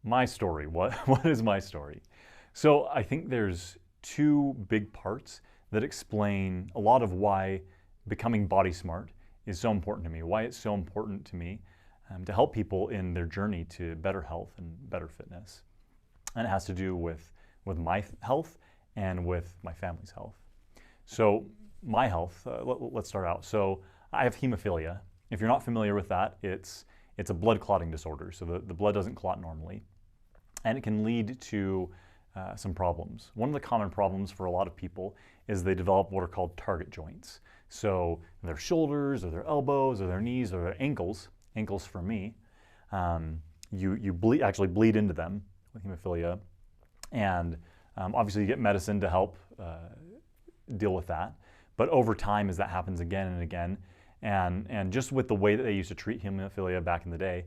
My story. What is my story? So I think there's two big parts that explain a lot of why becoming body smart is so important to me, why it's so important to me to help people in their journey to better health and better fitness. And it has to do with my health and with my family's health. So my health, let's start out. So I have hemophilia. If you're not familiar with that, it's a blood clotting disorder. So the blood doesn't clot normally, and it can lead to some problems. One of the common problems for a lot of people is they develop what are called target joints. So their shoulders or their elbows or their knees or their ankles for me, you actually bleed into them with hemophilia. And obviously you get medicine to help deal with that. But over time, as that happens again and again, and just with the way that they used to treat hemophilia back in the day,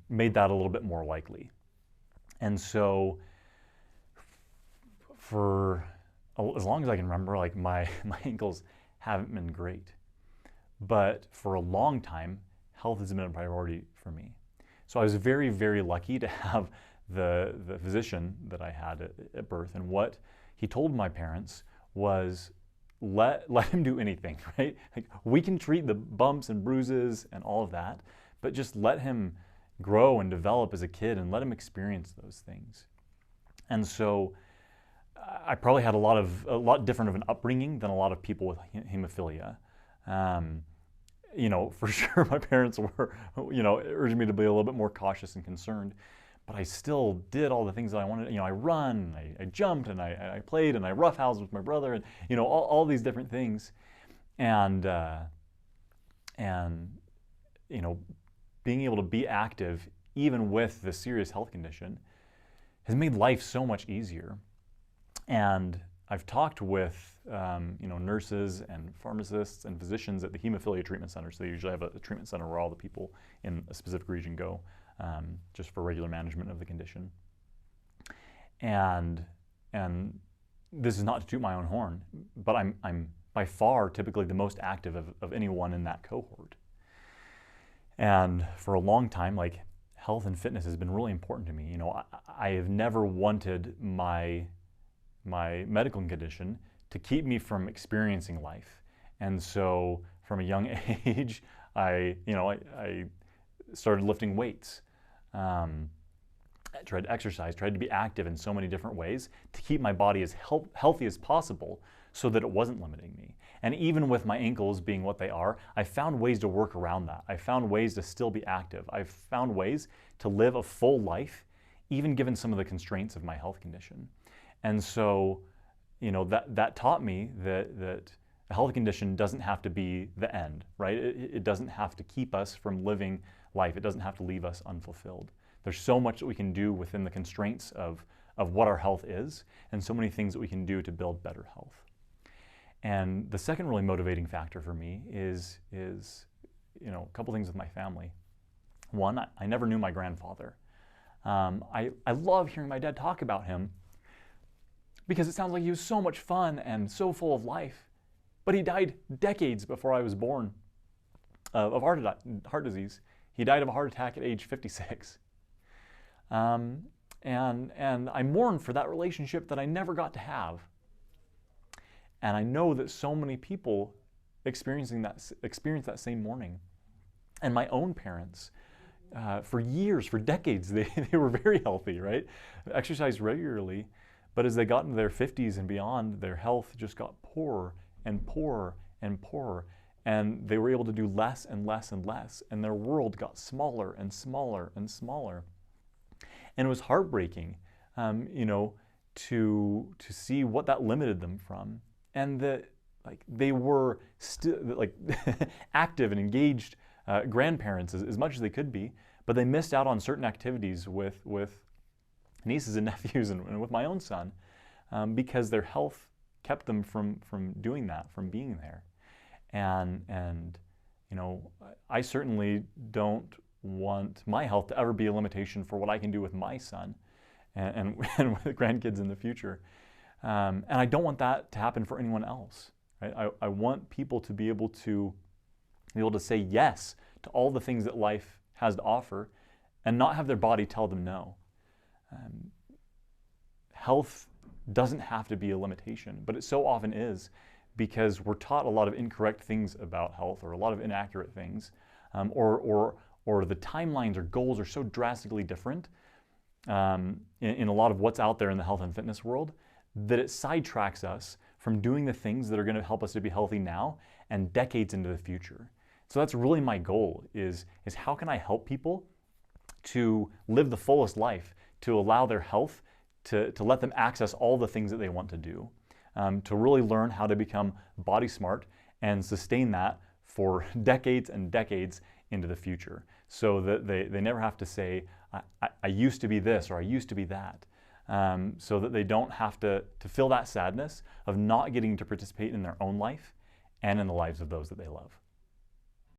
made that a little bit more likely. And so for as long as I can remember, like my ankles haven't been great. But for a long time, health has been a priority for me. So I was very, very lucky to have the physician that I had at birth. And what he told my parents was, let him do anything, right? Like, we can treat the bumps and bruises and all of that, but just let him grow and develop as a kid and let him experience those things. And so I probably had a lot different of an upbringing than a lot of people with hemophilia. For sure my parents were, urging me to be a little bit more cautious and concerned, but I still did all the things that I wanted. I run, I jumped, and I played, and I roughhoused with my brother, and all these different things, and being able to be active even with the serious health condition has made life so much easier. And I've talked with nurses and pharmacists and physicians at the hemophilia treatment center. So they usually have a treatment center where all the people in a specific region go just for regular management of the condition. And this is not to toot my own horn, but I'm by far typically the most active of anyone in that cohort. And for a long time, like, health and fitness has been really important to me. I have never wanted my medical condition to keep me from experiencing life. And so from a young age, I started lifting weights. I tried to exercise, tried to be active in so many different ways to keep my body as healthy as possible so that it wasn't limiting me. And even with my ankles being what they are, I found ways to work around that. I found ways to still be active. I've found ways to live a full life, even given some of the constraints of my health condition. And so, that taught me that a health condition doesn't have to be the end, right? It doesn't have to keep us from living life. It doesn't have to leave us unfulfilled. There's so much that we can do within the constraints of what our health is, and so many things that we can do to build better health. And the second really motivating factor for me is a couple things with my family. One, I never knew my grandfather. I love hearing my dad talk about him because it sounds like he was so much fun and so full of life. But he died decades before I was born of heart disease. He died of a heart attack at age 56. And I mourn for that relationship that I never got to have. And I know that so many people experience that same mourning. And my own parents, for years, for decades, they were very healthy, right? Exercised regularly, but as they got into their 50s and beyond, their health just got poorer and poorer and poorer. And they were able to do less and less and less, and their world got smaller and smaller and smaller. And it was heartbreaking, to see what that limited them from, and that they were still active and engaged grandparents as much as they could be, but they missed out on certain activities with nieces and nephews and with my own son because their health kept them from doing that, from being there. And I certainly don't want my health to ever be a limitation for what I can do with my son and with grandkids in the future. And I don't want that to happen for anyone else. Right? I want people to be able to say yes to all the things that life has to offer and not have their body tell them no. Um, Health doesn't have to be a limitation, but it so often is, because we're taught a lot of incorrect things about health, or a lot of inaccurate things, or the timelines or goals are so drastically different in a lot of what's out there in the health and fitness world, that it sidetracks us from doing the things that are going to help us to be healthy now and decades into the future. So that's really my goal, is how can I help people to live the fullest life, to allow their health to let them access all the things that they want to do, to really learn how to become body smart and sustain that for decades and decades into the future, so that they never have to say, I used to be this or I used to be that, so that they don't have to feel that sadness of not getting to participate in their own life and in the lives of those that they love.